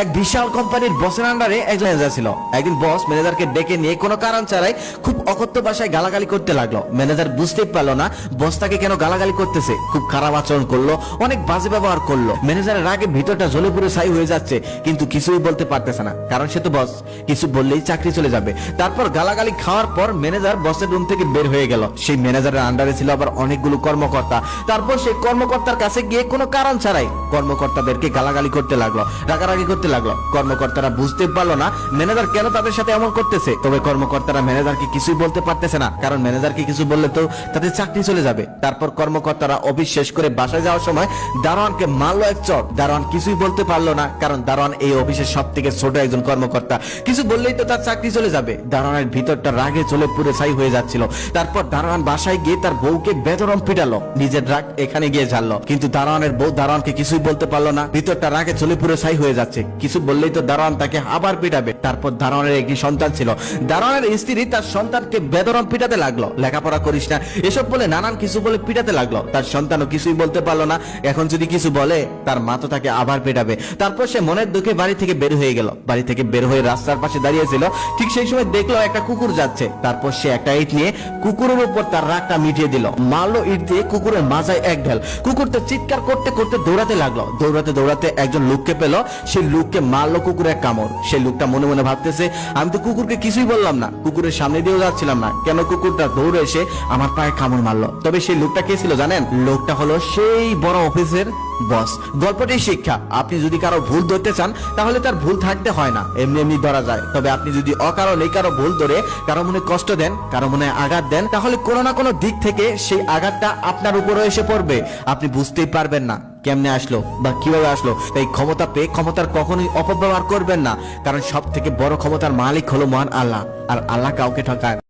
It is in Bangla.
এক বিশাল কোম্পানির বসের আন্ডারে একজন ম্যানেজার ছিল। একদিন বস ম্যানেজারকে ডেকে নিয়ে কোনো কারণ ছাড়াই খুব অকথ্য ভাষায় গালাগালি করতে লাগলো। ম্যানেজার বুঝতেই পারলো না বস তাকে কেন গালাগালি করতেছে। খুব খারাপ আচরণ করলো, অনেক বাজে ব্যবহার করলো। ম্যানেজারের রাগে ভিতরটা জ্বলে পুরো ছাই হয়ে যাচ্ছে, কিন্তু কিছুই বলতে পারতেছে না, কারণ সে তো বস, কিছু বললেই চাকরি চলে যাবে। তারপর গালাগালি খাওয়ার পর ম্যানেজার বসের রুম থেকে বের হয়ে গেল। সেই ম্যানেজারের আন্ডারে ছিল আবার অনেকগুলো কর্মকর্তা। তারপর সেই কর্মকর্তার কাছে গিয়ে কোনো কারণ ছাড়াই কর্মকর্তাদেরকে গালাগালি করতে লাগলো, রাগারাগি করতে লাগলো। কর্মকর্তারা বুঝতে পারলো না ম্যানেজার কেন তাদের সাথে এমন করতেছে। তবে কর্মকর্তারা ম্যানেজারকে কিছুই বলতে পারতেছে না, কারণ ম্যানেজারকে কিছু বললে তো তাদের চাকরি চলে যাবে। তারপর কর্মকর্তারা অফিস শেষ করে বাসায় যাওয়ার সময় দারোয়ানকে মারলো এক চড়। দারোয়ান কিছুই বলতে পারলো না, কারণ দারোয়ান এই অফিসের সব থেকে ছোট একজন কর্মকর্তা। কিছু বললেই তো তার চাকরি চলে যাবে। দারোয়ানের ভিতরটা রাগে চলে পুরো ছাই হয়ে যাচ্ছিল। তারপর দারোয়ান বাসায় গিয়ে তার বউকে বেদরম পিটালো, নিজের রাগ এখানে গিয়ে ঝাড়লো। কিন্তু দারোয়ানের বউ দারোয়ানকে কিছুই বলতে পারলো না, ভিতরটা রাগে চলে পুরো ছাই হয়ে যাচ্ছে। কিছু বললেই তো দারোয়ান তাকে আবার পিটাবে। তারপর দারোয়ানের একটি সন্তান ছিল। দারোয়ানের স্ত্রী তার সন্তানকে বেদরম পিটাতে লাগলো, লেখাপড়া করিস না এসব বলে নানান কিছু বলে পিটাতে লাগলো। তার সন্তানও কিছুই বলতে পারলো না, এখন যদি কিছু বলে তার মা তো তাকে আবার পিটাবে। তারপর সে মনের দুঃখে বাড়ি থেকে বের হয়ে গেল। বাড়ি থেকে বের হয়ে রাস্তার পাশে দাঁড়িয়েছিল, ঠিক সেই সময় দেখলো একটা কুকুর যাচ্ছে। তারপর সে একটা ইট নিয়ে কুকুরের উপর তার রাগটা মিটিয়ে দিল, মারলো ইট দিয়ে কুকুরের মাথায় এক ঢেল। কুকুরটা চিৎকার করতে করতে দৌড়াতে লাগলো। দৌড়াতে দৌড়াতে একজন লোককে পেল, সেই লোককে মারলো কুকুরের কামড়। সেই লোকটা মনে মনে ভাবতেছে, আমি তো কুকুরকে কিছুই বললাম না, কুকুরের সামনে দিয়েও যাচ্ছিলাম না, কেন কুকুরটা দৌড়ে এসে আমার পায়ে কামড় মারলো। তবে সেই লোকটা কে ছিল জানেন? লোকটা হলো সেই বড় অফিসের বস। গল্পটির শিক্ষা, আপনি যদি কারো ভুল ধরতে চান তাহলে তার ভুল থাকতে হয় না, এমনি এমনি ধরা যায়। তবে আপনি যদি অকারণে কারো ভুল ধরে কারো মনে কষ্ট দেন, কারো মনে আঘাত দেন, তাহলে কোনো না কোনো দিক থেকে সেই আঘাতটা আপনার উপরে এসে পড়বে। আপনি বুঝতেই পারবেন না কেমনে আসলো বা কিভাবে আসলো। তাই ক্ষমতা পেয়ে ক্ষমতার কখনোই অপব্যবহার করবেন না, কারণ সব থেকে বড় ক্ষমতার মালিক হলো মহান আল্লাহ, আর আল্লাহ কাউকে ঠকায় না।